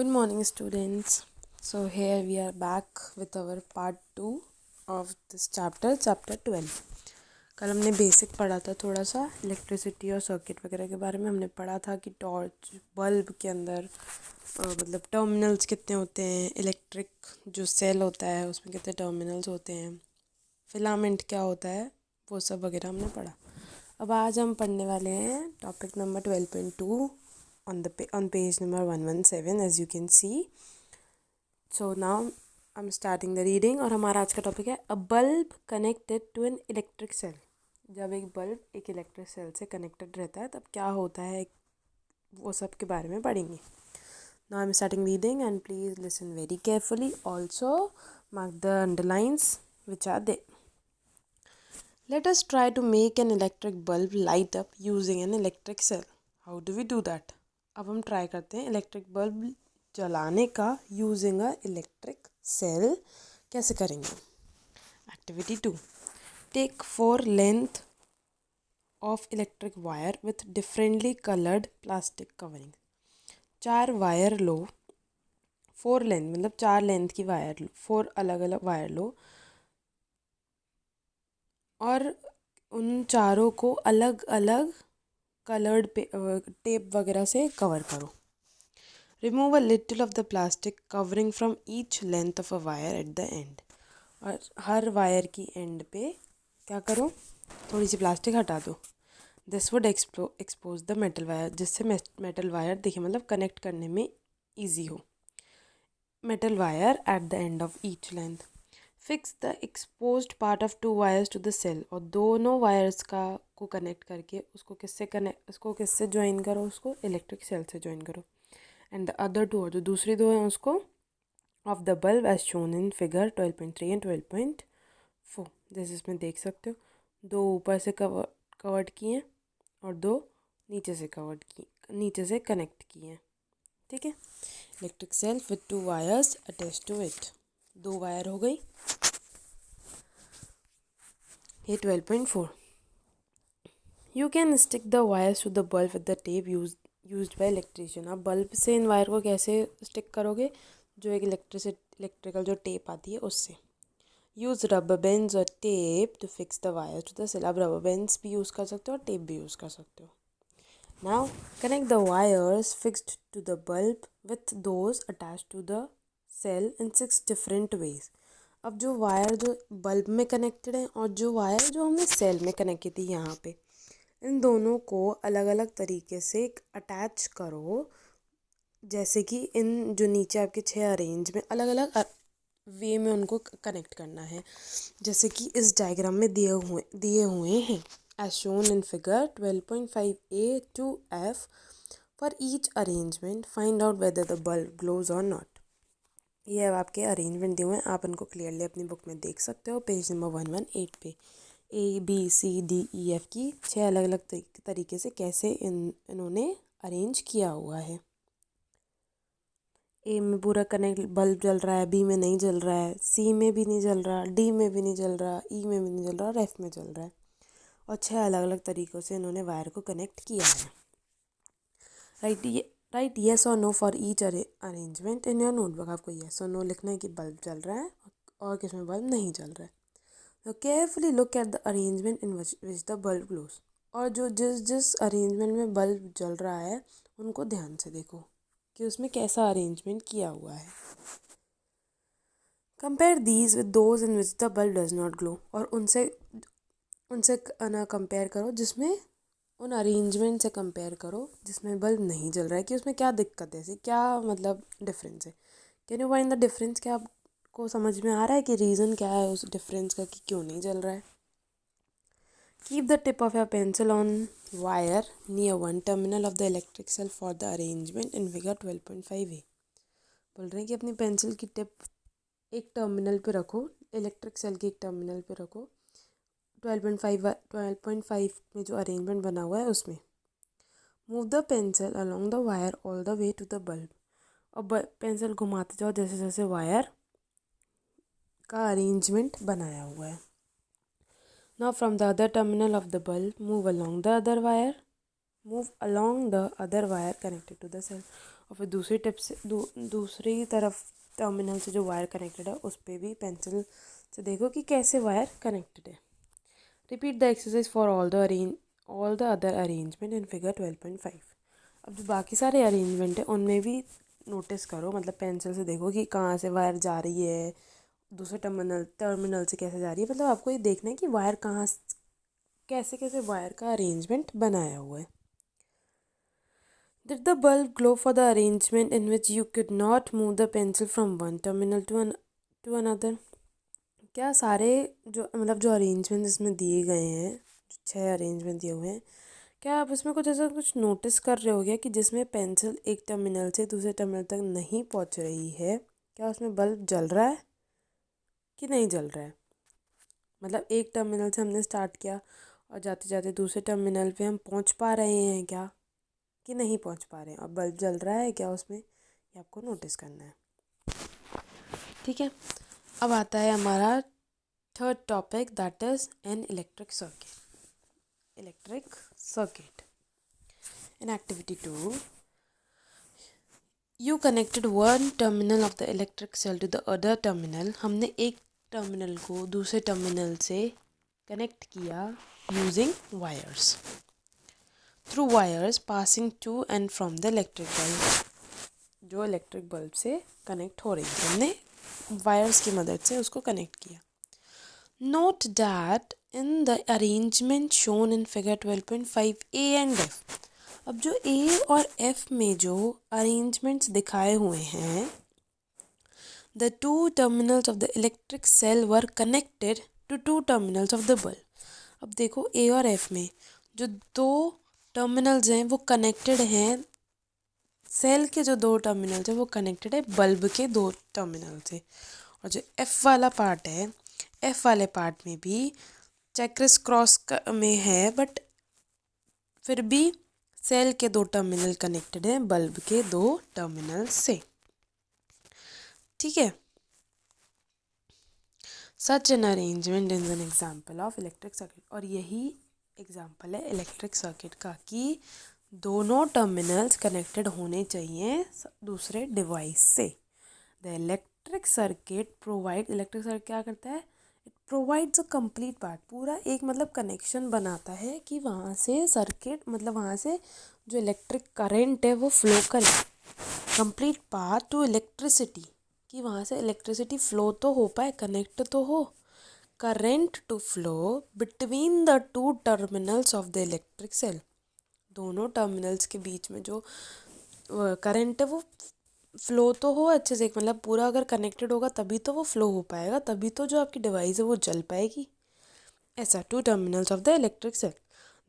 Good morning, students. So, here we are back with our part 2 of this chapter 12. कल हमने basic पढ़ा था थोड़ा सा इलेक्ट्रिसिटी और सर्किट वगैरह के बारे में। हमने पढ़ा था कि टॉर्च बल्ब के अंदर मतलब टर्मिनल्स कितने होते हैं, इलेक्ट्रिक जो सेल होता है उसमें कितने टर्मिनल्स होते हैं, फिलामेंट क्या होता है, वो सब वगैरह हमने पढ़ा। अब आज हम पढ़ने वाले हैं topic number 12.2 on page number 117 as you can see. So now I'm starting the reading और हमारा आज का टॉपिक है a bulb connected to an electric cell. जब एक बल्ब एक इलेक्ट्रिक सेल से कनेक्टेड रहता है तब क्या होता है, वो सब के बारे में पढ़ेंगे। Now I'm starting reading and please listen very carefully. Also mark the underlines which are there. Let us try to make an electric bulb light up using an electric cell. How do we do that? अब हम try करते हैं electric bulb जलाने का using a electric cell कैसे करेंगे। Activity 2, take 4 length of electric wire with differently coloured plastic covering. 4 wire लो, 4 length मतलब 4 लेंथ की वायर लो, 4 अलग अलग वायर लो और उन चारों को अलग अलग कलर्ड टेप वगैरह से कवर करो। Remove a little of the plastic covering from each length of a wire at the and. और हर वायर की एंड पे क्या करो, थोड़ी सी प्लास्टिक हटा दो। This would expose the metal wire, जिससे मेटल वायर देखिए मतलब कनेक्ट करने में ईजी हो। Metal wire at the end of each length. Fix the exposed part of 2 wires to the cell. और दोनों वायर्स को कनेक्ट करके उसको किससे ज्वाइन करो, उसको इलेक्ट्रिक सेल से ज्वाइन करो। एंड द अदर 2 और जो दूसरी 2 हैं उसको of the bulb as shown in figure 12.3 and 12.4। जैसे इसमें देख सकते हो, 2 ऊपर से कवर्ड किए हैं और 2 नीचे से कनेक्ट किए हैं। ठीक है, electric cell with 2 wires attach to it. 2 wire हो गई। ये 12.4, you can stick the wires to the bulb with the tape used by electrician. आप बल्ब से इन वायर को कैसे स्टिक करोगे, जो एक इलेक्ट्रिकल जो टेप आती है उससे। यूज़ रबर बैंड्स और tape to fix the wire to the cell. आप रबर बैंड्स भी यूज़ कर सकते हो और टेप भी यूज़ कर सकते हो। Now connect the wires fixed to the bulb with those attach to the cell in 6 different ways. अब जो वायर जो बल्ब में कनेक्टेड है और जो वायर जो हमने सेल में कनेक्ट की थी यहाँ पे, इन दोनों को अलग अलग तरीके से अटैच करो। जैसे कि इन जो नीचे आपके 6 अरेंज में अलग अलग वे में उनको कनेक्ट करना है, जैसे कि इस डायग्राम में दिए हुए हैं as shown in figure 12.5a to f। For each arrangement find out whether the bulb glows और नॉट। ये अब आपके अरेंजमेंट दिए हुए हैं, आप इनको क्लियरली अपनी बुक में देख सकते हो पेज नंबर 118 पे। ABCDEF की 6 अलग अलग तरीके से कैसे इन्होंने अरेंज किया हुआ है। ए में पूरा कनेक्ट बल्ब जल रहा है, बी में नहीं जल रहा है, सी में भी नहीं जल रहा, डी में भी नहीं जल रहा, ई में भी नहीं जल रहा और एफ में जल रहा है। और 6 अलग अलग तरीक़ों से इन्होंने वायर को कनेक्ट किया है। राइट येस और no for each arrangement in your notebook. आपको येस और नो लिखना है कि बल्ब जल रहा है और किसमें बल्ब नहीं जल रहा है। तो carefully look at the arrangement in which the bulb glows. और जो जिस अरेंजमेंट में बल्ब जल रहा है उनको ध्यान से देखो कि उसमें कैसा अरेंजमेंट किया हुआ है। Compare these with those in which the bulb does not glow. और उनसे ना कंपेयर करो, जिसमें उन अरेंजमेंट से कंपेयर करो जिसमें बल्ब नहीं जल रहा है, कि उसमें क्या दिक्कत है, क्या मतलब डिफरेंस है। Can you find the difference. क्या आपको समझ में आ रहा है कि रीज़न क्या है उस डिफरेंस का कि क्यों नहीं जल रहा है। Keep the tip of your pencil on wire near one terminal of the electric cell for the arrangement in figure 12.5a। बोल रहे हैं कि अपनी पेंसिल की टिप एक टर्मिनल पे रखो, इलेक्ट्रिक सेल के एक टर्मिनल पे रखो 12.5 में जो अरेंजमेंट बना हुआ है उसमें। Move the pencil along the wire all the way to the bulb. और पेंसिल घुमाते जाओ जैसे जैसे वायर का अरेंजमेंट बनाया हुआ है। Now from the other terminal of the bulb move along the other wire connected to the cell. और फिर दूसरी टिप से दूसरी तरफ टर्मिनल से जो वायर कनेक्टेड है उस पर भी पेंसिल से देखो कि कैसे वायर कनेक्टेड है। Repeat the exercise for all the other arrangement in figure 12.5। अब जो बाकी सारे अरेंजमेंट है उनमें भी नोटिस करो, मतलब पेंसिल से देखो कि कहाँ से वायर जा रही है, दूसरे टर्मिनल से कैसे जा रही है। मतलब आपको ये देखना है कि वायर कहाँ कैसे कैसे वायर का अरेंजमेंट बनाया हुआ है। Did the bulb glow for the arrangement in which you could not move the pencil from one terminal to another? क्या सारे जो मतलब जो अरेंजमेंट इसमें दिए गए हैं, जो 6 अरेंजमेंट दिए हुए हैं, क्या आप इसमें कुछ ऐसा कुछ नोटिस कर रहे हो क्या कि जिसमें पेंसिल एक टर्मिनल से दूसरे टर्मिनल तक नहीं पहुंच रही है, क्या उसमें बल्ब जल रहा है कि नहीं जल रहा है? मतलब एक टर्मिनल से हमने स्टार्ट किया और जाते जाते दूसरे टर्मिनल पे हम पहुंच पा रहे हैं क्या कि नहीं पहुंच पा रहे हैं, और बल्ब जल रहा है क्या उसमें, ये आपको नोटिस करना है। ठीक है, अब आता है हमारा third topic, that is an electric circuit. In activity 2 you connected one terminal of the electric cell to the other terminal. हमने एक टर्मिनल को दूसरे टर्मिनल से कनेक्ट किया using wires, through wires passing to and from the electric bulb. जो electric bulb से connect हो रही थी, हमने वायर्स की मदद से उसको कनेक्ट किया। Note that in the arrangement shown in figure 12.5 A and F. अब जो ए और एफ में जो अरेंजमेंट्स दिखाए हुए हैं, the two terminals of the electric cell were connected to two terminals of the bulb. अब देखो ए और एफ में जो दो टर्मिनल्स हैं वो कनेक्टेड हैं, सेल के जो दो टर्मिनल्स हैं वो कनेक्टेड है बल्ब के दो टर्मिनल से। और जो एफ वाला पार्ट है, एफ वाले पार्ट में भी चक्रिस क्रॉस में है, बट फिर भी सेल के दो टर्मिनल कनेक्टेड हैं बल्ब के दो टर्मिनल से। ठीक है, such an arrangement is an example of electric circuit. और यही एग्जाम्पल है इलेक्ट्रिक सर्किट का कि दोनों टर्मिनल्स कनेक्टेड होने चाहिए दूसरे डिवाइस से। द इलेक्ट्रिक सर्किट क्या करता है, it provides a complete part, पूरा एक मतलब कनेक्शन बनाता है कि वहाँ से सर्किट मतलब वहाँ से जो इलेक्ट्रिक करंट है वो फ्लो करे, कंप्लीट पाथ टू इलेक्ट्रिसिटी, कि वहाँ से इलेक्ट्रिसिटी फ्लो तो हो पाए, कनेक्ट तो हो, current to flow between the two terminals of the electric cell. दोनों टर्मिनल्स के बीच में जो करंट है वो फ्लो तो हो अच्छे से, मतलब पूरा अगर कनेक्टेड होगा तभी तो वो फ्लो हो पाएगा, तभी तो जो आपकी डिवाइस है वो जल पाएगी। ऐसा two terminals of the electric cell,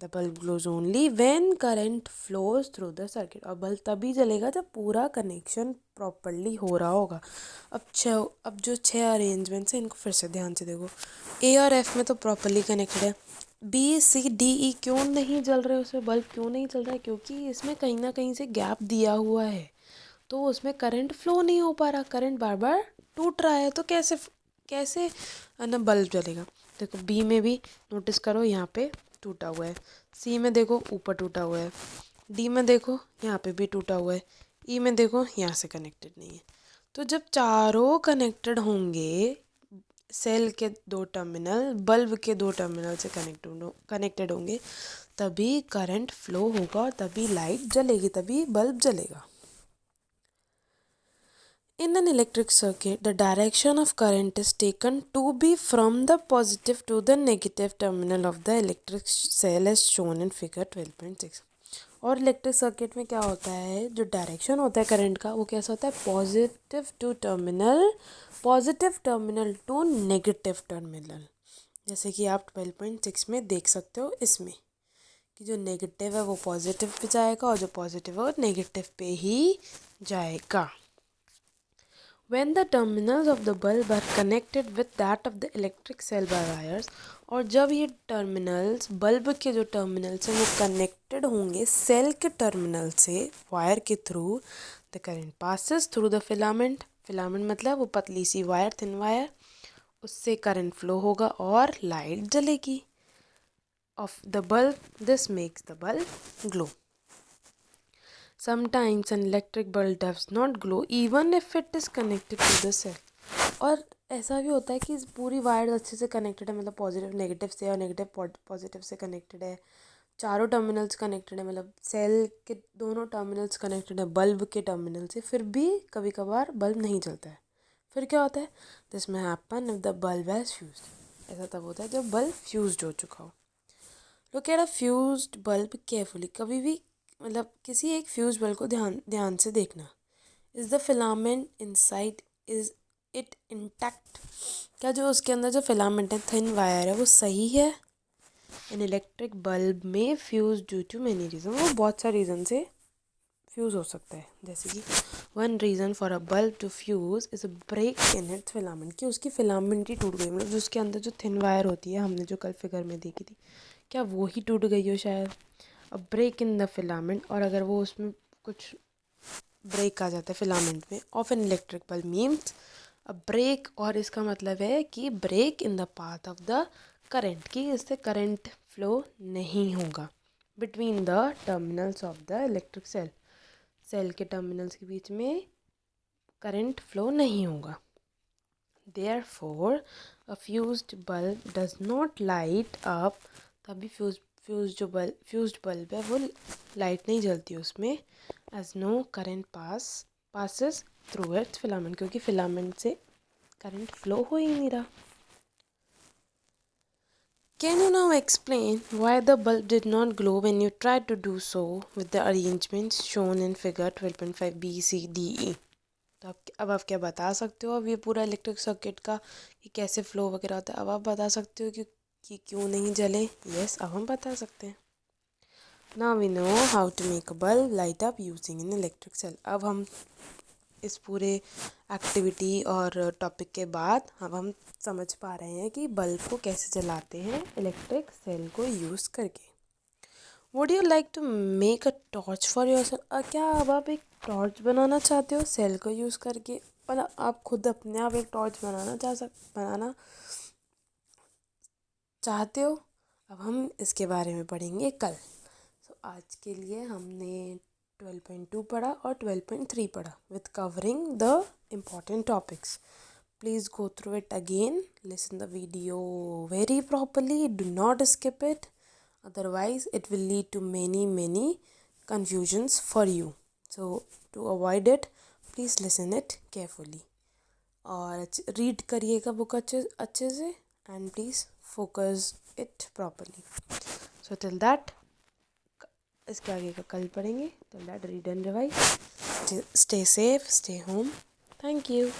the bulb glows only when current flows through the circuit. और बल्ब तभी जलेगा जब पूरा कनेक्शन प्रॉपरली हो रहा होगा। अब जो 6 अरेंजमेंट्स हैं इनको फिर से ध्यान से देखो। ए और एफ में तो प्रॉपरली कनेक्टेड है, बी सी डी ई क्यों नहीं जल रहे, उसमें बल्ब क्यों नहीं चल रहा है, क्योंकि इसमें कहीं ना कहीं से गैप दिया हुआ है, तो उसमें करंट फ्लो नहीं हो पा रहा, करंट बार बार टूट रहा है, तो कैसे कैसे ना बल्ब जलेगा। देखो बी में भी नोटिस करो यहाँ पे टूटा हुआ है, सी में देखो ऊपर टूटा हुआ है, डी में देखो यहाँ पे भी टूटा हुआ है, ई में देखो यहाँ से कनेक्टेड नहीं है। तो जब चारों कनेक्टेड होंगे, सेल के दो टर्मिनल बल्ब के दो टर्मिनल से कनेक्टेड होंगे, तभी करंट फ्लो होगा और तभी लाइट जलेगी, तभी बल्ब जलेगा। In an electric circuit, the direction of current is taken to be from the positive to the negative terminal of the electric cell as shown in figure 12.6। और electric circuit में क्या होता है, जो direction होता है current का वो कैसा होता है, positive terminal to negative terminal. जैसे कि आप 12.6 में देख सकते हो इसमें कि जो नेगेटिव है वो पॉजिटिव पे जाएगा और जो पॉजिटिव है वो नेगेटिव पे ही जाएगा। When the terminals of the bulb are connected with that of the electric cell by wires, और जब ये टर्मिनल्स बल्ब के जो टर्मिनल्स हैं वो कनेक्टेड होंगे सेल के टर्मिनल से वायर के through, the current passes through the filament, filament मतलब वो पतली सी वायर, थिन वायर, उससे करंट फ्लो होगा और लाइट जलेगी of the bulb, this makes the bulb glow. Sometimes an electric bulb does not glow even if it is connected to the cell. और ऐसा भी होता है कि पूरी वायर अच्छे से कनेक्टेड है, मतलब पॉजिटिव नेगेटिव से, और नेगेटिव पॉजिटिव से कनेक्टेड है, चारों टर्मिनल्स कनेक्टेड है, मतलब सेल के दोनों टर्मिनल्स कनेक्टेड है बल्ब के टर्मिनल से, फिर भी कभी कभार बल्ब नहीं जलता है. फिर क्या होता है? दिस में happen if the bulb has fused. ऐसा तब होता है जब बल्ब फ्यूज्ड हो चुका हो. Look at a fused bulb carefully. कभी भी मतलब किसी एक फ्यूज बल्ब को ध्यान से देखना. Is the filament inside, is it intact. क्या जो उसके अंदर जो फिलामेंट है, थिन वायर है, वो सही है? इन इलेक्ट्रिक बल्ब में fuse due to many reason. वो बहुत सारे रीज़न से फ्यूज़ हो सकता है. जैसे कि one reason for a bulb to fuse is a break in its filament. कि उसकी फिलामेंट ही टूट गई, मतलब जो उसके अंदर जो थिन वायर होती है, हमने जो कल फिगर में देखी थी, क्या वो ही टूट गई हो शायद. A break in the filament, और अगर वो उसमें कुछ ब्रेक आ जाता है फिलामेंट में of an electric bulb means a break. और इसका मतलब है कि break in the path of the current, कि इससे करंट फ्लो नहीं होगा between the terminals of the electric cell. Cell के टर्मिनल्स के बीच में करंट फ्लो नहीं होगा. Therefore a fused bulb does not light up. तभी फ्यूज्ड बल्ब है वो लाइट नहीं जलती उसमें. As no current passes through its filament, क्योंकि फिलामेंट से करंट फ्लो हो ही नहीं रहा. Can you now explain why the bulb did not glow when you tried to do so with the arrangements shown in figure 12.5 B, C, D, E? तो अब आप क्या बता सकते हो अब ये पूरा इलेक्ट्रिक सर्किट का कि कैसे फ्लो वगैरह होता है? अब आप बता सकते हो कि क्यों नहीं जले? यस, अब हम बता सकते हैं. Now we know how to make a bulb light up using an electric cell. अब हम इस पूरे एक्टिविटी और टॉपिक के बाद अब हम समझ पा रहे हैं कि बल्ब को कैसे जलाते हैं इलेक्ट्रिक सेल को यूज़ करके. Would you like to make a torch for yourself. क्या अब आप एक टॉर्च बनाना चाहते हो सेल को यूज़ करके? मतलब आप खुद अपने आप एक टॉर्च बनाना चाहते हो? अब हम इसके बारे में पढ़ेंगे कल. सो आज के लिए हमने 12.2 पढ़ा और 12.3 पढ़ा with covering the important topics. Please go through it again. Listen the video very properly. Do not skip it. Otherwise, it will lead to many confusions for you. So, to avoid it, please listen it carefully. और read करिएगा book अच्छे से and please focus it properly. So, till that, इसके आगे का कल पढ़ेंगे. Till that, read and revise. Stay safe, stay home. Thank you.